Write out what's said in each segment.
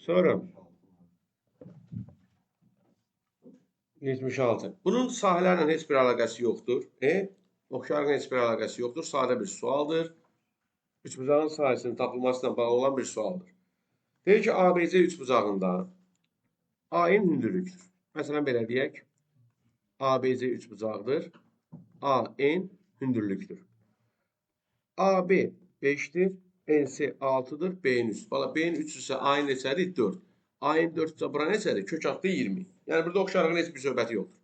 Sonra 76. Bunun sahələrlə heç bir əlaqəsi yoxdur. Oxşarlığın heç bir əlaqəsi yoxdur. Sadə bir sualdır. Üçbucağın sahəsinin tapılmasıyla bağlı olan bir sualdır. Deyir ki, ABC üçbucağında A-in hündürlükdür. Məsələn, belə deyək. ABC üçbucaqdır. A-in hündürlükdür. AB 5'dir. NC 6'dır. B'nin 3. Valla B'nin 3 ise A'nin neçədir? 4. A'nin 4 ise bura neçədir? Kök haqqı 20. Yəni burada oxşarlığın heç bir söhbəti yoxdur.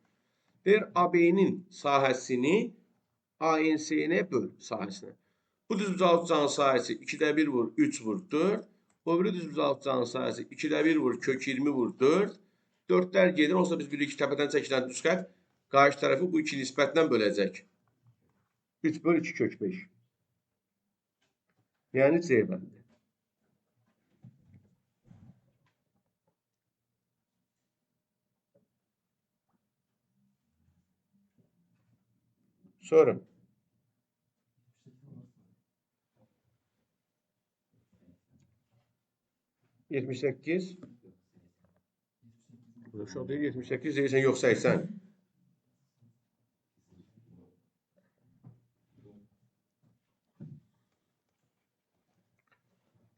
Deyir AB'nin sahəsini ANC'yə böl sahəsinə. Bu düzbucağın sahəsi 2'də 1 vur 3 vur 4. Bu biri düzbucağın sahəsi 2'də 1 vur kök 20 vur 4. 4'lər gedir. Olsa biz bilirik ki, təpədən çəkilən düz xətt qarşı tərəfi bu iki nisbətlə böləcək. 3 böl 2 kök 5. Yani C bəndi. Sonra 78. Şu anda 78 değilsen yok 80.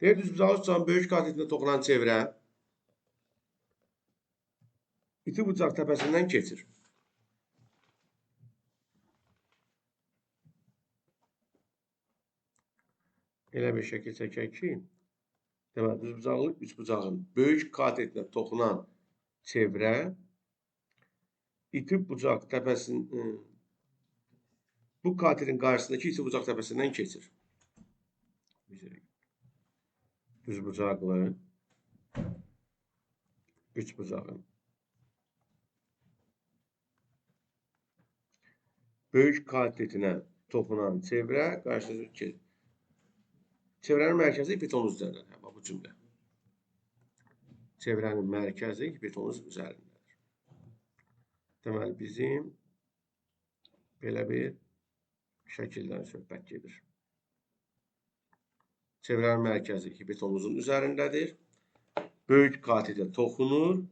Deyir düzbucağı tutan böyük katetində toxunan çevrə iti bucaq təpəsindən keçir. Elə bir şəkil çəkək ki, deməli düzbucaqlı üçbucağın böyük katetində toxunan çevrə iti bucaq təpəsinin bu katetin qarşısındakı iti bucaq təpəsindən keçir. Düzbucaqlı üçbucağın böyük katetinə toxunan çevrə qarşısındakı keçir. Çevrənin mərkəzi hipotenuz üzərindədir. Bu cümlə. Çevrənin mərkəzi hipotenuz üzərindədir. Deməli bizim belə bir şəkildən söhbət gedir. Çevrənin mərkəzi hipotenuzun üzərindədir. Böyük katetə toxunur.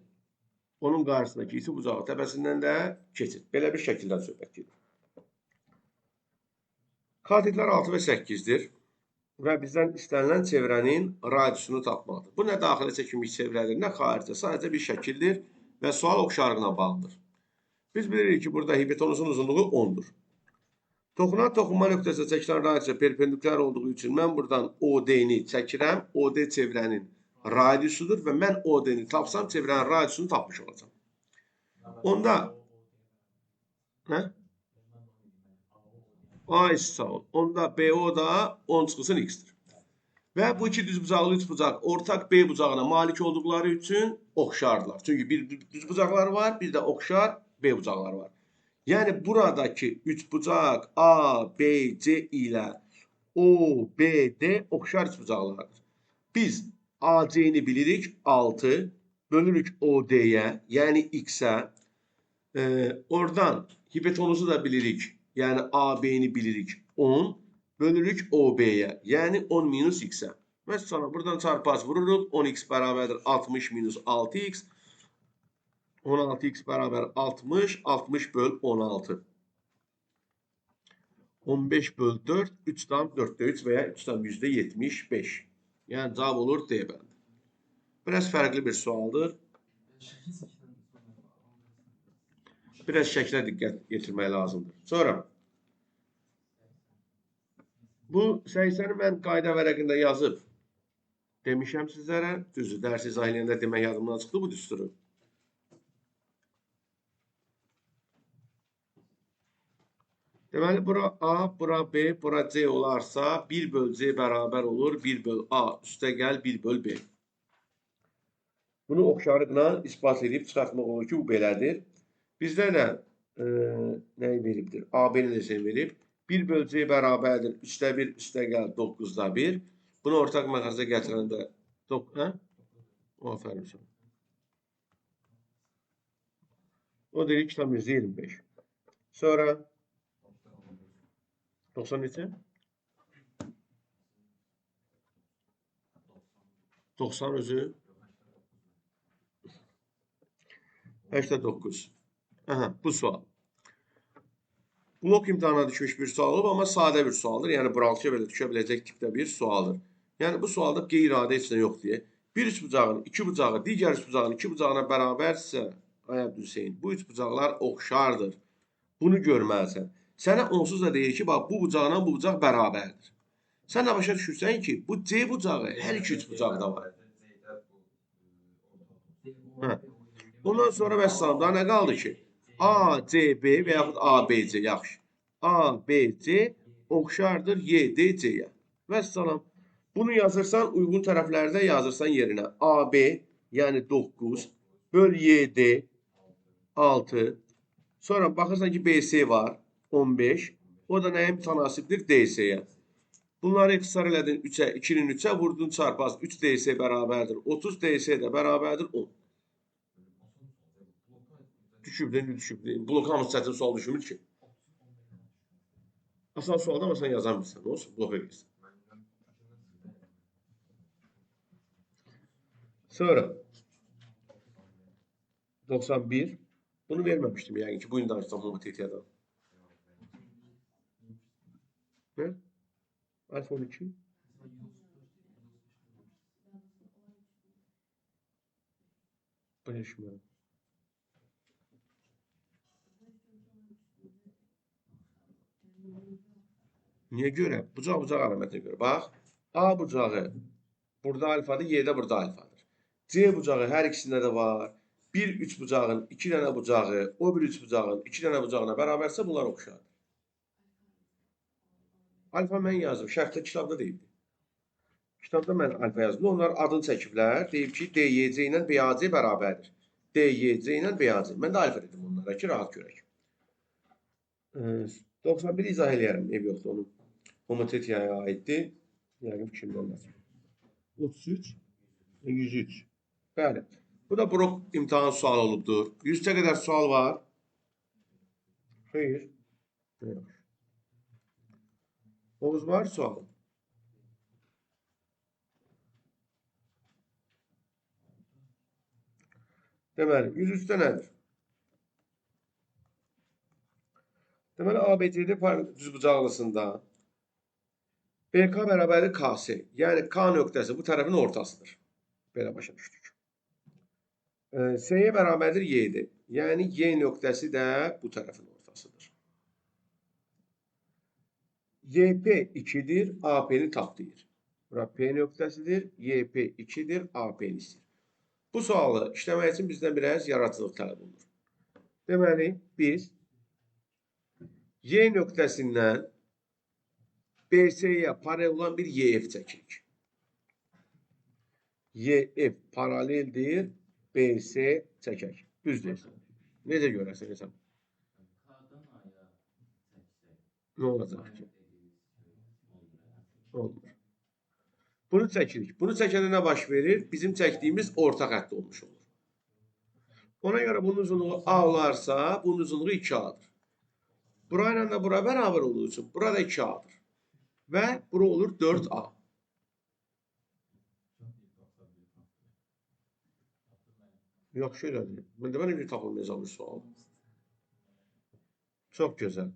Onun qarşısındakı iti bucağı təpəsindən də keçir. Belə bir şəkildən söhbət gedir. Katetlər 6 və 8'dir. Və bizdən istənilən çevrənin radiusunu tapmalıdır. Bu nə daxilə çəkilmiş çevrədir, nə xaricə. Sadəcə bir şəkildir və sual oxşarlığına bağlıdır. Biz bilirik ki, burada hipotenuzun uzunluğu 10'dur. Toxunan toxunma nöqtəsinə çəkilən radiusa perpendikülər olduğu üçün mən buradan OD-ni çəkirəm. OD çevrənin radiusudur və mən OD-ni tapsam çevrənin radiusunu tapmış olacağım. Onda A sağ ol. Onda BO da 10 çıxılsın x'tir. Və bu iki düzbucaqlı üçbucaq ortaq B bucağına malik olduqları üçün oxşardılar. Çünki bir düzbucaqlar var, bir də oxşar B bucaqları var. Yəni buradakı üçbucaq A, B, C ilə O, B, D oxşar üçbucaqlardır. Biz AC-ni bilirik 6, bölürük OD-yə, yəni X-ə. Oradan hipotenuzu da bilirik. Yani AB'ni bilirik 10 bölürük OB'ye yani 10 minus x'e. Ve sonra buradan çarpaz vururuz. 10x beraberdir 60 minus 6x. 16x beraber 60. 60 böl 16. 15 böl 4. 3 tam 4'te 3 veya 3 tam %75. Yani cevap olur D bəndi. Biraz farklı bir sualdır. Biraz şəklə diqqət yetirmək lazımdır. Sonra bu 80'i mən qayda vərəqində yazıb demişəm sizlərə. Düzdür, dərs izah eləyəndə demək yadımdan çıxdı bu düsturu. Deməli, bura A, bura B, bura C olarsa 1 böl C bərabər olur 1 böl A üstə gəl 1 böl B. Bunu oxşarlıqla ispat edib çıxartmaq olur ki, bu belədir. Bizdə də nəyi veribdir? AB-ni də verib. 1 böl C bərabərdir. 3'də 1 üstə gəl 9'da 1. Bunu ortaq məxərcə gətirəndə Aferin sana. O dedik kitabın %25. Sonra 90 neçə? 90 özü 89. Aha, bu sual. Blok imtahana düşmüş bir sual olub, amma sadə bir sualdır. Yəni, buralıca belə düşə biləcək tipdə bir sualdır. Yəni, bu sualda qeyri-adi heç nə yox deyə. Bir üç bucağın iki bucağı digər üç bucağın iki bucağına bərabərsə, Ayəb Hüseyin, bu üç bucaqlar oxşardır. Bunu görməlisən. Sənə onsuz da deyir ki, bax, bu bucaqla bu bucaq bərabərdir. Sən də başa düşürsən ki, bu C bucağı hər iki üç bucaqda var. Hə. Ondan sonra vəssalam, daha nə qaldı ki? ACB və yaxud ABC, yaxşı. ABC oxşardır YDC-yə. Vəssalam. Bunu yazırsan, uyğun tərəflərdə yazırsan yerinə. AB, yəni 9, böl YD, 6. Sonra baxırsan ki, BC var, 15. O da nəyə mütənasibdir? DC-yə. Bunları ixtisar elədin 3-ə, 2-nin 3-ə vurdun çarpaz. 3 DC bərabərdir 30, DC də bərabərdir 10. Düşüb. Blok hamısı çətin sual düşmür ki. Asan sualda amma sən yazamırsan. Olsun, blok edirsən. Sonra 91. Bunu verməmişdim yəqin ki, bu gün danışsam homotetiyadan. Nə? Alfa 12. Bu ne şimdi? Niye göre? Bucaq əlamətinə görə. Bax, A bucağı burada alfadır, Y'də burada alfadır. C bucağı hər ikisində də var. Bir üç bucağın iki dənə bucağı, o bir üç bucağın iki dənə bucağına bərabərsə bunlar oxşardır. Alfa mən yazdım, şərtdə kitabda deyildi. Kitabda mən alfa yazdım. Onlar adını çəkiblər. Deyib ki, DYC ilə BAC bərabərdir. DYC ilə BAC. Mən də alfa dedim onlara ki, rahat görək. 91 izah eləyərəm. Ev yoxdur onun. Homotetiyaya aiddir. Yəni fikrimdə olmaz. 33 və 103. Bəli. Bu da blok imtahan sualı olubdur. 100-ə qədər sual var. Xeyr. Yox. Oğuz var sualın. Deməli, 103-də nədir? Deməli, ABCD düzbucaqlısında BK bərabərdir KS. Yəni, K nöqtəsi bu tərəfin ortasıdır. Belə başa düşdük. S-yə bərabərdir Y-dir. Yəni, Y nöqtəsi də bu tərəfin ortasıdır. YP 2-dir, AP-ni tap deyir. Bura P nöqtəsidir, YP 2-dir, AP-ni istəyir. Bu sualı işləmək üçün bizdən biraz yaradıcılıq tələb olunur. Deməli, biz Y nöqtəsindən BC-yə paralel olan bir YF çəkirik. YF paraleldir, BC çəkək. Düzdür. Necə görərsən hesab? Nə olacaq ki? Olmur. Bunu çəkirik. Bunu çəkəndə nə baş verir? Bizim çəkdiyimiz orta xətt olmuş olur. Ona görə bunun uzunluğu A olarsa, bunun uzunluğu 2A'dır. Burayla da bura bərabər olduğu üçün burada 2A'dır. Və bura olur 4A. Yaxşı elədir. Mən də necə tapılmayacaq bir sual. Çox gözəl.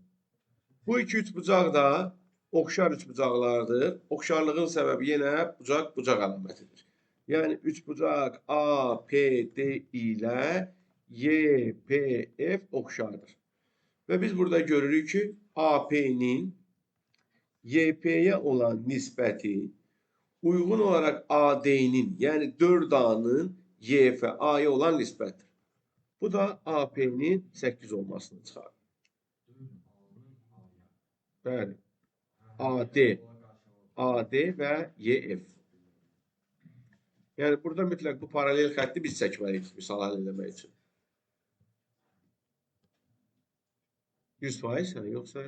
Bu iki üçbucaq da oxşar üçbucaqlardır. Oxşarlığın səbəbi yenə bucaq əlamətidir. Yəni üçbucaq APD ilə YPF oxşardır. Və biz burada görürük ki, AP'nin YP'yə olan nisbəti uyğun olaraq AD'nin, yəni 4A'nın YFA-ya olan nisbətdir. Bu da AP'nin 8 olmasını çıxarır. Bəli. AD və YF. Yəni burada mütləq bu paralel xətti biz çəkməliyik misal həll etmək üçün. 100% yəni yoxsa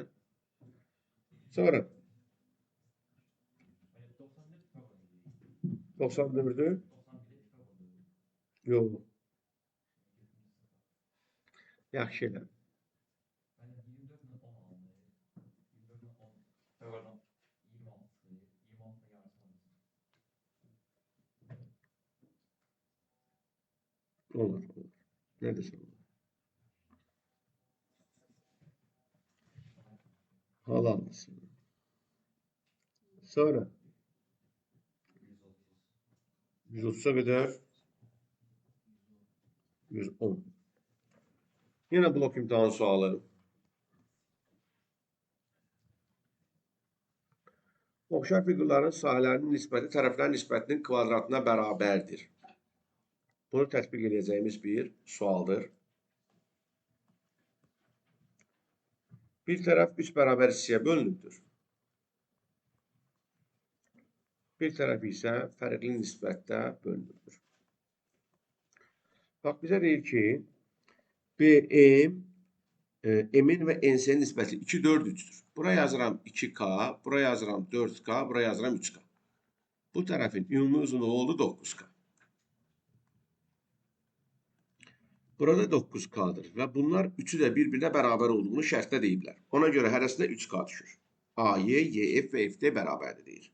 sonra 94'ü yox. Yaxşı elə. Olur, olur. Ne desem olur. Halalısın. Sonra 130'a kadar 110. Yine blok imtihan sualı. Oxşar fiqurların sahələrinin nisbəti tərəflərin nisbətinin kvadratına bərabərdir. Bunu tətbiq edəcəyimiz bir sualdır. Bir tərəf 3 bərabər hissəyə bölünübdür. Bir tərəf isə fərqli nisbətdə bölünübdür. Bax, bizə deyir ki, BM, M'in və NS'nin nisbəti 2, 4, 3'dür. Buraya yazıram 2K, buraya yazıram 4K, buraya yazıram 3K. Bu tərəfin ümumi uzunluğu oldu 9K. Burada 9K'dır və bunlar üçü də bir-birinə bərabər olduğunu şərtdə deyiblər. Ona görə hərəsinə 3K düşür. AY, YF və FD bərabərdir deyir.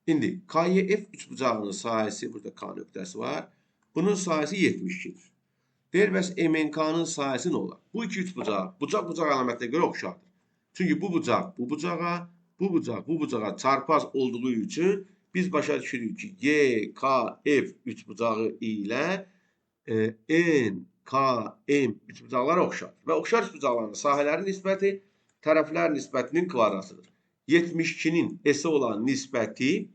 İndi KYF üçbucağının sahəsi, burada K nöqtəsi var. Bunun sahəsi 72'dir. Deyir, bəs MNK'nın sahəsi nə olar? Bu iki üçbucaq, bucaq-bucaq əlamətinə görə oxşardır. Çünki bu bucaq bu bucağa, bu bucaq bu bucağa çarpaz olduğu üçün biz başa düşürük ki, YKF üçbucağı ilə NKM üçbucaqlar oxşardır. Və oxşar üçbucaqların sahələrin nisbəti tərəflər nisbətinin kvadratıdır. 72'nin S olan nisbəti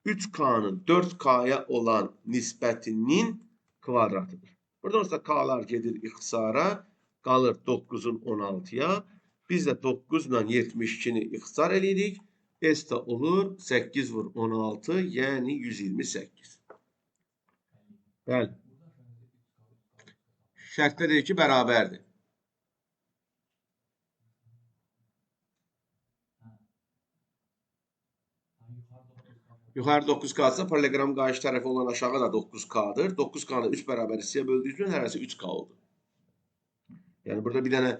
3K'nın 4K'ya olan nisbətinin kvadratıdır. Buradan sonra K'lar gedir ixtisara, qalır 9'un 16'ya. Biz də 9 ilə 72'ni ixtisar edirik. S də olur 8 vur 16, yəni 128. Bəli. Şərtdə deyir ki, bərabərdir. Yuxarı 9K'sa paralelogram qarşı tərəfi olan aşağı da 9K'dır. 9K'nı 3 bərabər hissəyə böldüyü üçün hərəsi 3K oldu. Yəni burada bir dənə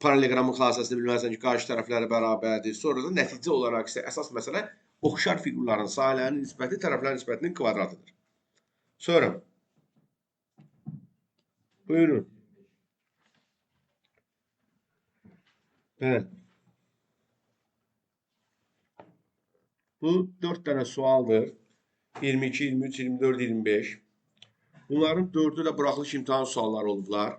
paralelogramın xassəsini bilməlisən ki, qarşı tərəfləri bərabərdir. Sonra da nəticə olaraq isə əsas məsələ oxşar fiqurların sahələrinin nisbəti tərəflərin nisbətinin kvadratıdır. Sonra buyurun. Bəli. Bu 4 dənə sualdır. 22, 23, 24, 25. Bunların 4'ü də buraxılış imtahan sualları olublar.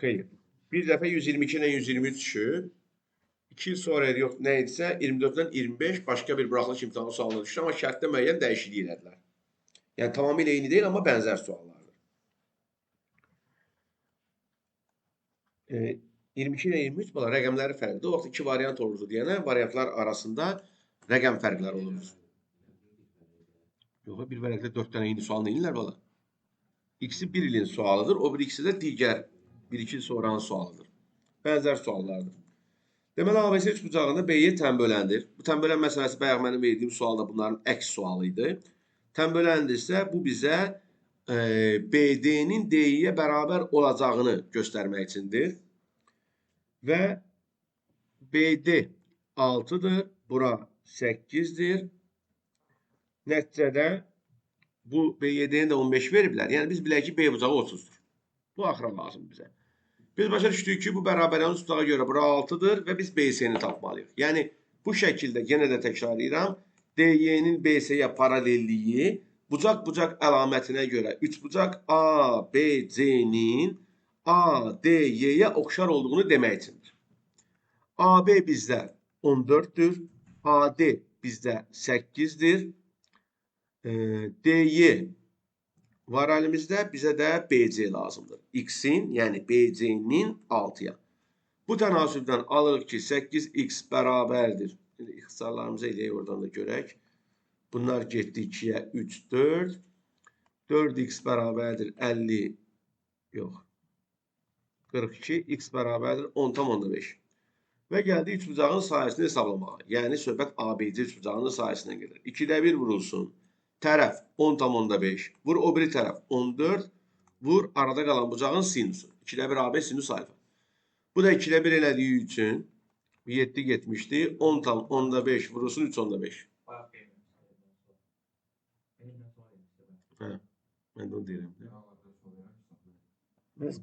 Xeyr. Bir dəfə 122 ilə 123 düşür. 2 il sonra yox nə idisə 24-dən 25 başqa bir buraxılış imtahanı sualına düşür, amma şərtdə müəyyən dəyişiklik elədilər. Yəni tamamilə eyni deyil, amma bənzər suallardır. 22 ilə 23 bala rəqəmləri fərqlidir. O vaxt 2 variant olurdu deyənə variantlar arasında rəqəm fərqləri olur. Yox, bir vərəqdə 4 dənə eyni sual deyirlər bala. İkisi bir ilin sualıdır, o bir ikisi də digər 1-2 il sonranın sualıdır. Bənzər suallardır. Deməli, ABC üçbucağında B-yə tənböləndir. Bu tənbölən məsələsi bayaq mənim verdiyim sualda bunların əks sualı idi. Tənböləndirsə, bu bizə BD-nin D-yə bərabər olacağını göstərmək üçündür. Və BD 6'dır, bura 8'dir. Nəticədə bu B7'ni də 15 veriblər. Yəni biz bilək ki, B bucağı 30'dur. Bu axıra lazım bizə. Biz başa düşdük ki, bu bərabərlərin üstüne görə bura 6'dır və biz BS-ni tapmalıyıq. Yəni bu şəkildə yenə də təkrar edirəm. DY-nin BS-yə paralelliyi bucaq-bucaq əlamətinə görə üçbucaq ABC-nin ADY-yə oxşar olduğunu demək üçündür. AB bizdə 14'dür. AD bizdə 8'dir. DY var əlimizdə, bizə də BC lazımdır. X'in, yəni BC-nin 6'ya. Bu tənasübdən alırıq ki, 8x bərabərdir. İndi ixtisarlarımızı eləyək, oradan da görək. Bunlar getdi 2'yə 3, 4. 4x bərabərdir 50, yox, 42, x bərabərdir 10,5. Və gəldi üçbucağın sahəsini hesablamağa. Yəni söhbət ABC üçbucağının sahəsindən gedir. 2'də 1 vurulsun. tərəf 10,5. Vur o biri tərəf 14. Vur arada qalan bucağın sinusu. 2-də 1 AB sinus alfa. Bu da 2-də 1 elədiyi üçün 7 getmişdi. 10,5 vurulsun 3,5. Hə, mən də onu deyirəm.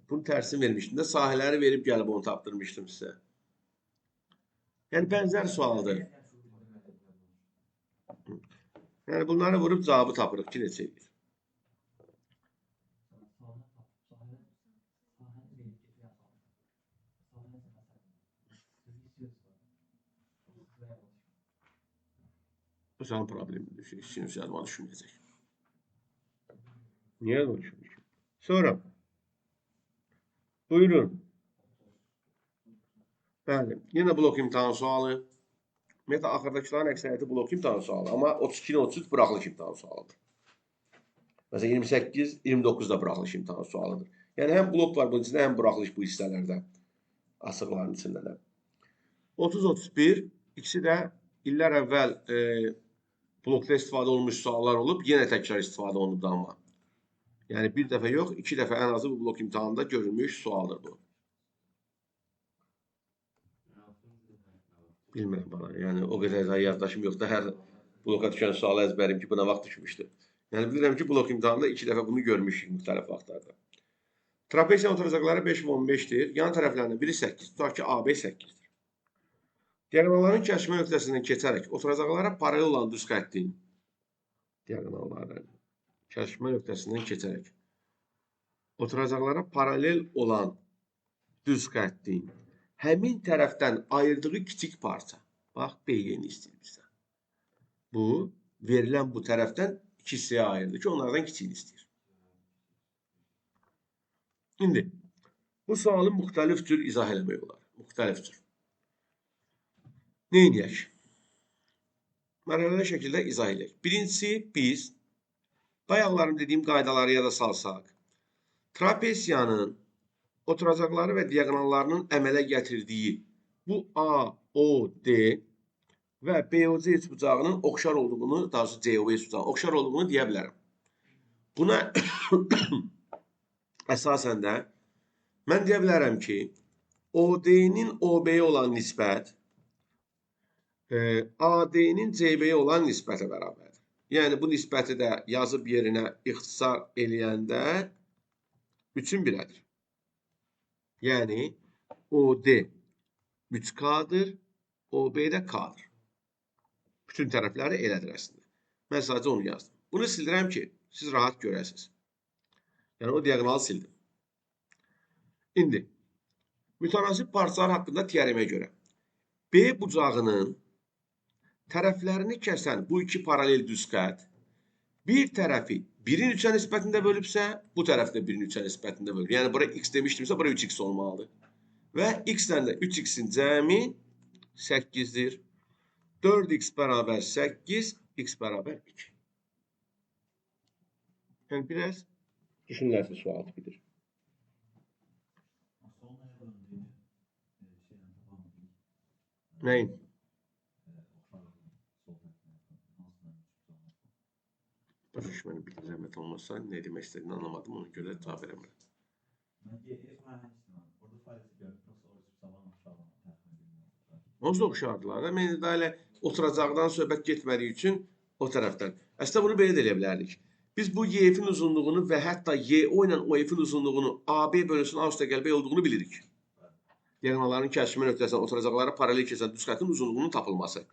Bunun tərsini vermişdim də, sahələri verib gəlib onu tapdırmışdım sizə. Yəni, bənzər sualdır. Yəni, bunları vurub cavabı tapırıq ki, neçə edir. Bu sənin problemidir. Sinüs yazma düşünməyəcək. Niyə yazma düşünməyəcək? Sonra, buyurun. Bəli, yenə blok imtahan sualı. Ümumiyyətlə, axırdakıların əksəriyyəti blok imtahan sualı. Amma 32-nin 33 buraxılış imtahan sualıdır. Məsələn, 28, 29 da buraxılış imtahan sualıdır. Yəni, həm blok var bunun içində, həm buraxılış bu hissələrdə. Asıqların içində də. 30-31, ikisi də illər əvvəl blokda istifadə olunmuş suallar olub, yenə təkrar istifadə olunubdur amma. Yəni, bir dəfə yox, 2 dəfə ən azı bu blok imtahanında görülmüş sualdır bu. Bilmirəm bana, yəni o qədər yaddaşım yoxdur, hər bloka düşən sualı əzbərim ki, buna vaxt düşmüşdü. Yəni bilirəm ki, blok imtahanında 2 dəfə bunu görmüşük müxtəlif vaxtlarda. Trapeziyanın oturacaqları 5 və 15-dir. Yan tərəflərinin biri 8, tutaq ki, AB 8-dir. Diaqonalların kəsişmə nöqtəsindən keçərək oturacaqlara paralel olan düz xəttin diaqonalların kəsişmə nöqtəsindən keçərək oturacaqlara paralel olan düz xəttin həmin tərəfdən ayırdığı kiçik parça. Bax, B-yeni istəyir bizdən. Bu, verilən bu tərəfdən 2 hissəyə ayırdı ki, onlardan kiçiyini istəyir. İndi, bu sualı müxtəlif cür izah eləmək olar. Müxtəlif cür. Nə edək? Mərhələli şəkildə izah edək. Birincisi, biz bayaqlarım dediyim qaydaları yada salsaq, trapeziyanın oturacaqları və diaqonallarının əmələ gətirdiyi bu A, O, D və BOC üçbucağının oxşar olduğunu, daha doğrusu COB üçbucağının oxşar olduğunu deyə bilərəm. Buna əsasən də mən deyə bilərəm ki, OD-nin OB-yə olan nisbət AD-nin CB-yə olan nisbətə bərabərdir. Yəni, bu nisbəti də yazıb yerinə ixtisar eləyəndə 3-ün 1-ədir. Yəni, OD 3K-dır, OB də K-dır. Bütün tərəfləri elədir əslində. Mən sadəcə onu yazdım. Bunu sildirəm ki, siz rahat görəsiniz. Yəni, o diaqonalı sildim. İndi, mütənasib parçalar haqqında teoremə görə B bucağının tərəflərini kəsən bu iki paralel düz xətt bir tərəfi 1-in 3-ə nisbətində bölübsə, bu tərəf də 1-in 3-ə nisbətində bölüb. Yəni, bura x demişdimsə, bura 3x olmalıdır. Və x-dən də 3x-in cəmi 8-dir. 4x bərabər 8, x bərabər 2. Yəni, biraz düşünülərsiz sual tipidir. Nəyin? Başa düşmənin bir zəhmət olmasa, nə demək istədiyini anlamadım, ona görə cavab verəmirəm. Onsuz da oxşardılar. Mən də elə oturacaqdan söhbət getmədiyi üçün o tərəfdən. Əslində bunu belə də eləyə bilərdik. Biz bu Y-fin uzunluğunu və hətta Y-O ilə O-fin uzunluğunu AB bölünsün A üstə gəl B olduğunu bilirik. Diaqonalların kəsişmə nöqtəsindən oturacaqlara paralel keçən düz xəttin uzunluğunun tapılması.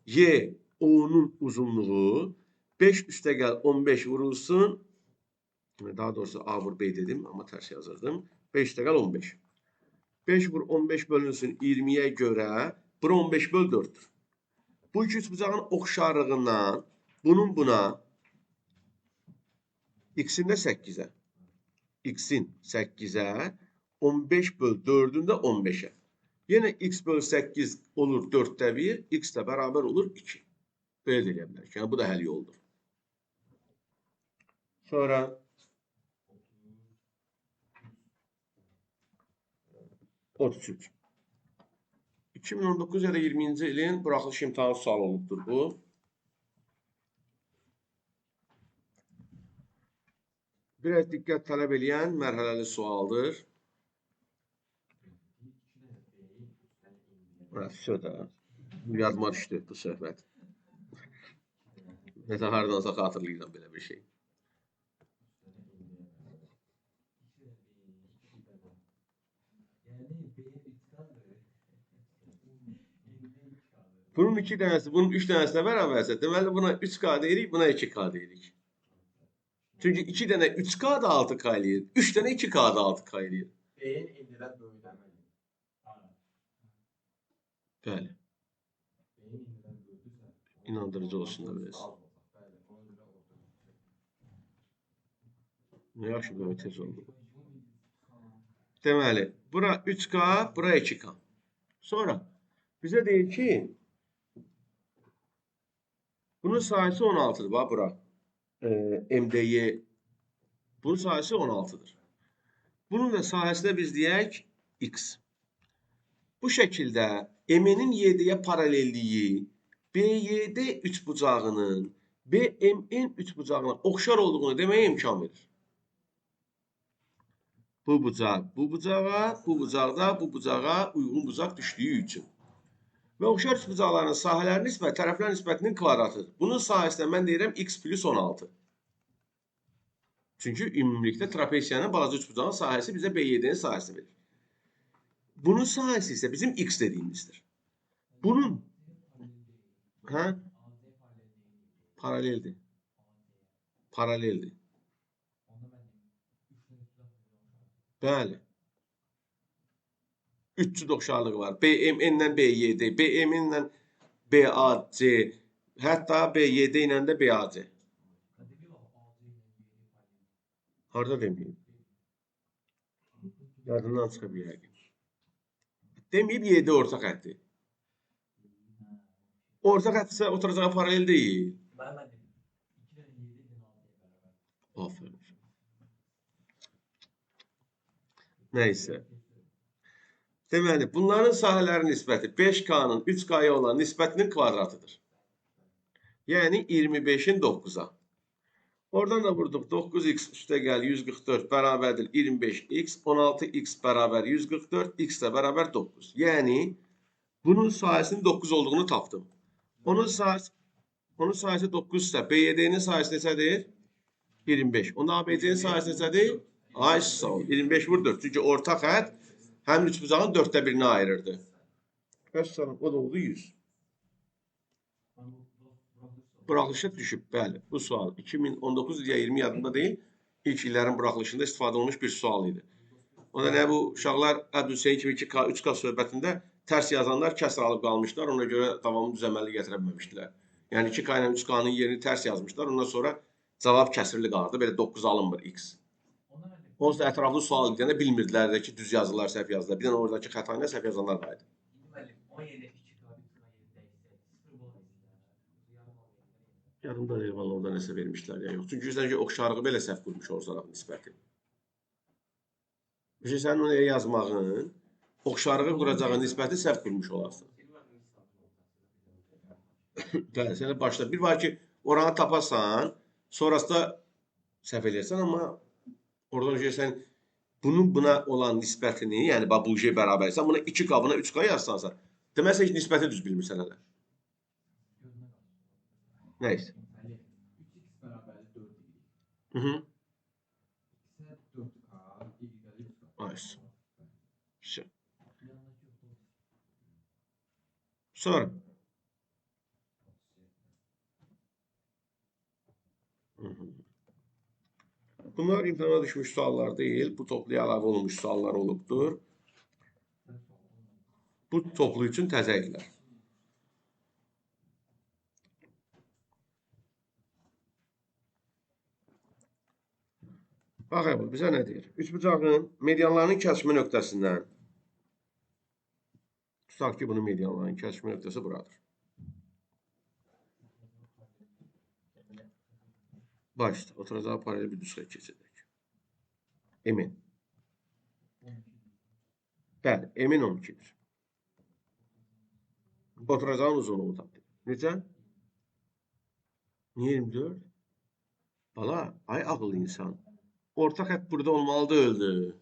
Y-O-nun uzunluğu 5 üstə gəl 15 vurulsun. Daha doğrusu A vur B dedim, amma tərs yazırdım. 5 üstə gəl 15. 5 vur 15 bölünsün 20-yə görə bura 15 böl 4-dür. Bu iki üçbucağın oxşarlığından bunun buna x-in də 8-ə, x-in 8-ə, 15 böl 4-ün də 15-ə. Yenə x böl 8 olur 4-də 1, x də bərabər olur 2. Belə də eləyə bilərik. Yəni, bu da həll yoldur. Sonra 33. 2019 ya da 20-ci ilin buraxılış imtahanı sualı olubdur bu. Biraz diqqət tələb edən mərhələli sualdır. Södə. Yadıma düşdü bu söhbət. Nəsə hardansa xatırlayıram belə bir şey. Bunun 2 dənəsi, bunun 3 dənəsinə bərabərsə, deməli buna 3K deyirik, buna 2K deyirik. Çünki 2 dənə 3K da 6K eləyir, 3 dənə 2K da 6K eləyir. Beyin indidən böyüdəməli. Bəli. İnandırıcı olsun da biraz. Ne yaxşı böyle tez oldu. Deməli, bura 3K, bura 2K. Sonra bizə deyir ki, bunun sayısı 16'dır. Bax bura. MDY bunun sayısı 16'dır. Bunun da sahəsinə biz deyək X. Bu şəkildə MN-in YD-yə paralelliyi BYD üçbucağının BMN üçbucağına oxşar olduğunu deməyə imkan verir. Bu bucaq bu bucağa, bu bucaqda bu bucağa uyğun bucaq düşdüyü üçün. Və oxşar üçbucaqların sahələri nisbət tərəflər nisbətinin kvadratıdır. Bunun sahəsinə mən deyirəm X plus 16. Çünki ümumilikdə trapesiyanın balaca üçbucağın sahəsi bizə BYD-nin sahəsini verir. Bunun sahəsi isə bizim X dediyimizdir. Bunun paraleldir. Paraleldir. Bəli. 300 oxşarlığı var. BMN-lə BYD, BMN-lə BAC, hətta BYD ilə də BAC. Harada deməyib? Yadından çıxa bir yəqin. Deməyib YD orta xətti. Orta xətt isə oturacağa paralel deyil. Aferin. Nəysə. Deməli, bunların sahələrin nisbəti 5K-nın 3K-ya olan nisbətinin kvadratıdır. Yəni 25-in 9-a. Oradan da vurduq 9x üstə gəl 144 bərabərdir 25x, 16x bərabər 144, x də bərabər 9. Yəni bunun sahəsinin 9 olduğunu tapdım. Onun sahəsi 9 isə BYD-nin sahəsi neçədir? 25. Onun ABC-nin sahəsi neçədir? Ay sağ ol. 25 vur 4. Çünki orta xətt həmin üçbucağın 4də birini ayırırdı. Vəssalam, o da oldu 100. Buraxılışa düşüb, bəli. Bu sual 2019 ya 20 yadımda deyil. İlk illərin buraxılışında istifadə olunmuş bir sual idi. Onda nə bu uşaqlar Əbdülhüseyn kimi 2K, 3K söhbətində tərs yazanlar kəsr alıb qalmışlar. Ona görə davamlı düzəməlli gətirə bilməmişdilər. Yəni 2K ilə 3K-nın yerini tərs yazmışlar. Ondan sonra cavab kəsrli qaldı. Belə 9 alınmır X. Onsuz da ətraflı sual edəndə bilmirdilər də ki, düz yazılar, səhv yazılar. Bir dənə oradakı xəta ilə səhv yazanlar var idi. Yadımda deyil, valla orada nəsə vermişlər ya yox. Çünki sən ki, oxşarlığı belə səhv qurmuş olsaraq nisbəti. Sənin onu yazmağın, oxşarlığı quracağın nisbəti səhv qurmuş olarsan. Bəli, sənə başda. Bir var ki, oranı tapasan, sonrası da səhv edirsən, amma oradan önce sən bunun buna olan nisbətini, yəni bu J bərabərsən, buna 2K, buna 3K yazsansa, deməsə heç nisbəti düz bilmirsən hələ. Nəysə. 3x bərabərli 4 idi. Hı-hı. İsə 4K, y-də 3K. Ayşə. Şey. Sonra. Hı-hı. Bunlar imtihana düşmüş suallar değil. Bu topluya əlavə olunmuş suallar olubdur. Bu toplu üçün təzəqlər. Baxın, bizə nə deyir? Üçbucağın medianlarının kəsişmə nöqtəsindən tutaq ki, bunun medianlarının kəsişmə nöqtəsi buradır. Başda oturacağı paralel bir düz xətt keçəcək. Emin. Bəli, emin 12-dir. Oturacağın uzunluğu tapdı. Necə? Niyə 24? Bala, ay ağıllı insan. Orta xətt burada olmalı deyildi.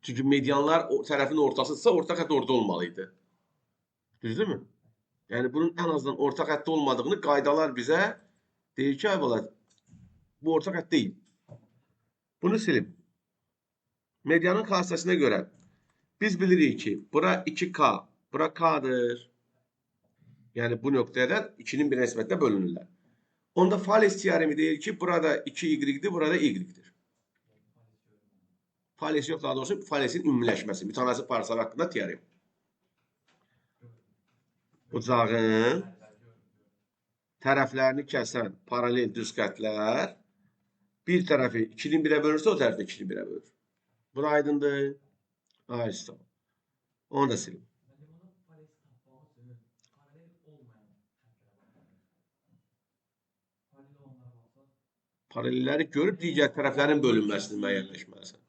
Çünki medianlar o tərəfin ortasıdırsa orta xətt orada olmalıydı. Düzdürmü? Yəni bunun ən azından orta xəttdə olmadığını qaydalar bizə deyir ki, ay bala, bu orta xətt deyil. Bunu silim. Medianın xassəsinə görə biz bilirik ki, bura 2K, bura K'dır. Yəni bu nöqtədən 2-nin bir nisbətdə bölünürlər. Onda Fales teoremi deyir ki, burada 2y-dir, burada y-dir. Fales yox, daha doğrusu Fales'in ümumiləşməsi, mütənasib parçalar haqqında teorem. Bucağın tərəflərini kəsən paralel düz xəttlər bir tərəfi 2-nin 1-ə bölürsə, o tərəfi 2-nin 1-ə bölür. Buna aydındır. Ayıstı. Onu da silin. Paralelləri görüb digər tərəflərin bölünməsini müəyyənləşməlisən.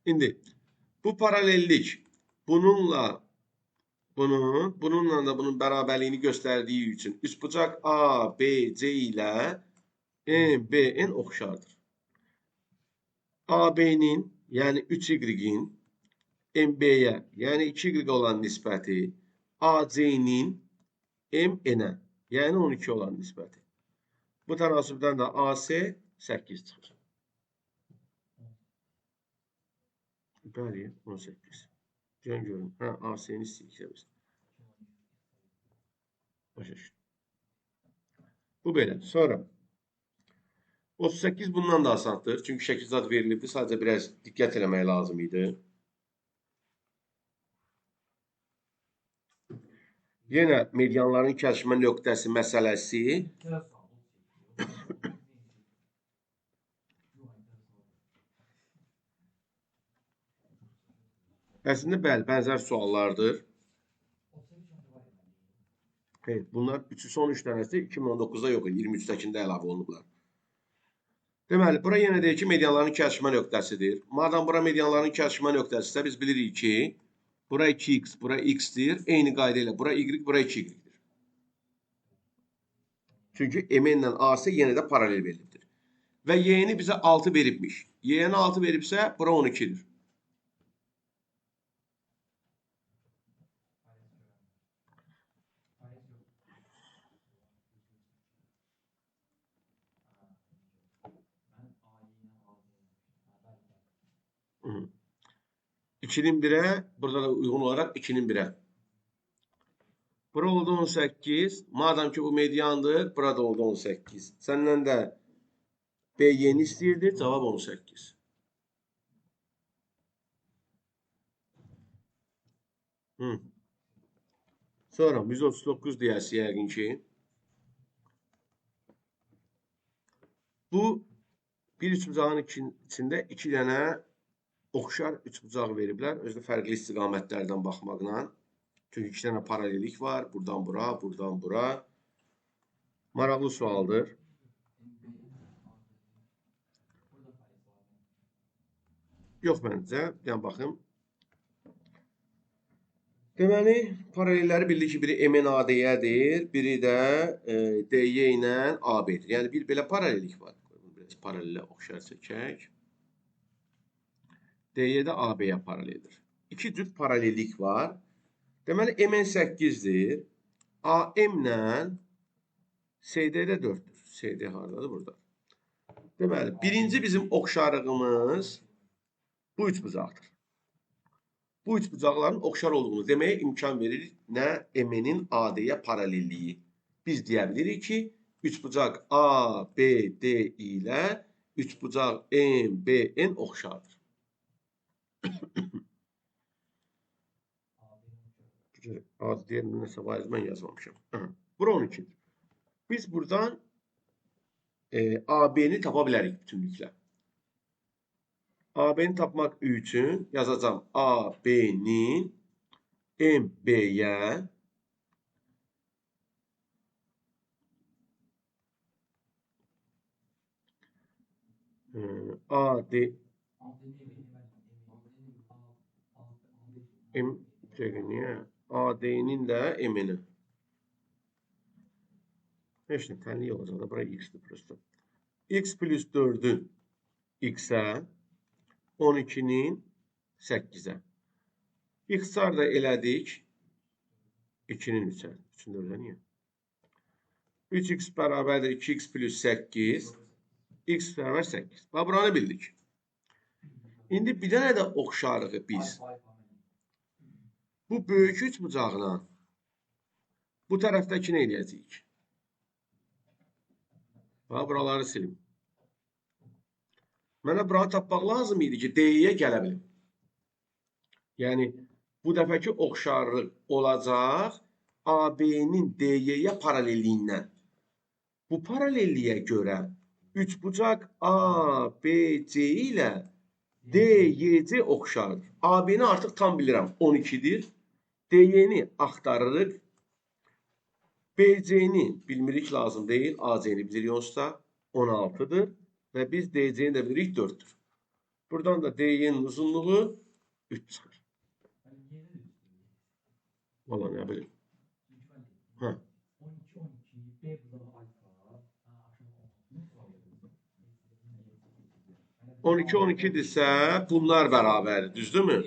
İndi bu paralellik bununla da bunun bərabərliyini göstərdiyi üçün üçbucaq A, B, C ilə MBN oxşardır. AB-nin, yəni 3Y-in MB-yə, yəni 2Y olan nisbəti AC-nin MN-ə, yəni 12 olan nisbəti. Bu tənasübdən də AC 8 çıxır. Bəli, 18. Görün. Hə, AC-ni istəyik biz. Başa düşdüm. Bu belə. Sonra 38 bundan da asandır. Çünki şəkil zad verilibdi. Sadəcə biraz diqqət eləmək lazım idi. Yenə medianların kəsişmə nöqtəsi məsələsi. Əslində bəli, bənzər suallardır. Evet, bunlar 313 dənəsi 2019-da yox idi, 23-dəkində əlavə olunublar. Deməli, bura yenə deyir ki, medianların kəsişmə nöqtəsidir. Madam bura medianların kəsişmə nöqtəsidirsə, biz bilirik ki, bura 2x, bura x-dir. Eyni qayda ilə bura y, bura 2y-dir. Çünki MN ilə AC yenə də paralel verilibdir. Və y-ni bizə 6 veribmiş. Y-ni 6 veribsə, bura 12-dir. Hı. 2'nin 1'e, burada da uygun olarak 2'nin 1'e. Burada oldu 18. Madem ki bu medyandır, burada oldu 18. Senden de B yeni istəyirdi, cavab 18. Hı. Sonra 139 deyəsi yəqin ki. Bu bir üçbucağın içində 2 dənə oxşar üçbucaq veriblər. Özdə fərqli istiqamətlərdən baxmaqla. Çünki 2 dənə paralellik var. Buradan bura, buradan bura. Maraqlı sualdır. Yox məncə. Yəni baxım. Deməli, paralelləri bildik ki, biri MN-AD-yədir, biri də DY ilə AB-dir. Yəni bir belə paralellik var. Biraz paralelə oxşar çəkək. DY-də AB-yə paraleldir. İki cüt paralellik var. Deməli, MN 8-dir. AM ilə CD-də 4-dür. CD haradadır? Burada. Deməli, birinci bizim oxşarlığımız bu üçbucaqdır. Bu üçbucaqların oxşar olduğunu deməyə imkan verir nə MN-in AD-yə paralelliyi. Biz deyə bilirik ki, üçbucaq ABD ilə üçbucaq MBN oxşardır. Az deyir, nəsə vaiz mən yazmamışam. Bura 12-dir. Biz buradan AB-ni tapa bilərik bütünlüklə. AB-ni tapmaq üçün yazacağım AB-nin MB-yə AD AD-nin də M-ni. Heç nə tənlik olacaq da, bura x-dir prosto. x plus 4'ün x-ə, 12-nin 8-ə. İxtisar da elədik 2-nin 3-ə. 3-ün 4-ə niyə? 3x bərabərdir 2x plus 8. X bərabər 8. Bax, buranı bildik. İndi bir dənə də oxşarığı biz. Bu böyük üç bucağına bu tərəfdəki nə eləyəcəyik? Bax, buraları silim. Mənə buranı tapmaq lazım idi ki, D-yə gələ bilim. Yəni, bu dəfəki oxşarlıq olacaq AB-nin D-yə paralelliyindən. Bu paralelliyə görə üçbucaq ABC ilə DYC oxşardır. AB-ni artıq tam bilirəm, 12-dir. DY-ni axtarırıq. BC-ni bilmirik, lazım deyil. AC-ni bilirik onsuz 16-dır. Və biz DC-ni də bilirik 4-dür. Buradan da DY-nin uzunluğu 3 çıxır. Valla nə bilim. 12-12-dirsə bunlar bərabərdir, düzdürmü?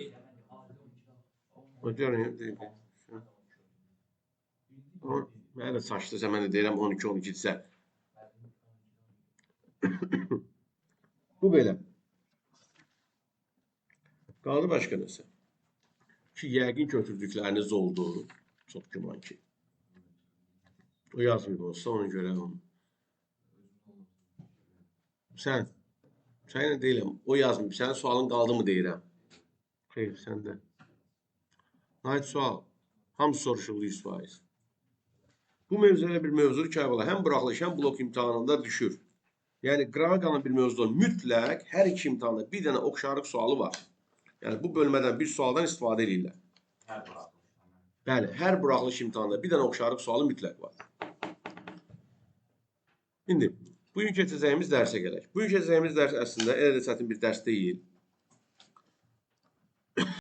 Mənə də saçlıca, mən də deyirəm 12-12-dirsə. Bu belə. Qaldı başqa nəsə. Ki, yəqin götürdükləriniz oldu. Çox güman ki. O yazmayıb olsa, ona görə onu. Sənlə deyiləm, o yazmayıb. Sənin sualın qaldı mı deyirəm. Xeyr, səndə. Nəhayət sual. Hamısı soruşuldu 100%. Bu mövzuda bir mövzudur ki, həm buraxılış, həm blok imtahanında düşür. Yəni, qırağa qalan bir mövzuda mütləq hər iki imtahanda bir dənə oxşarlıq sualı var. Yəni, bu bölmədən bir sualdan istifadə edirlər. Bəli, hər buraxılış imtahanda bir dənə oxşarlıq sualı mütləq var. İndi, bugün keçəcəyimiz dərsə gələk. Bugün keçəcəyimiz dərs əslində elə də çətin bir dərs deyil.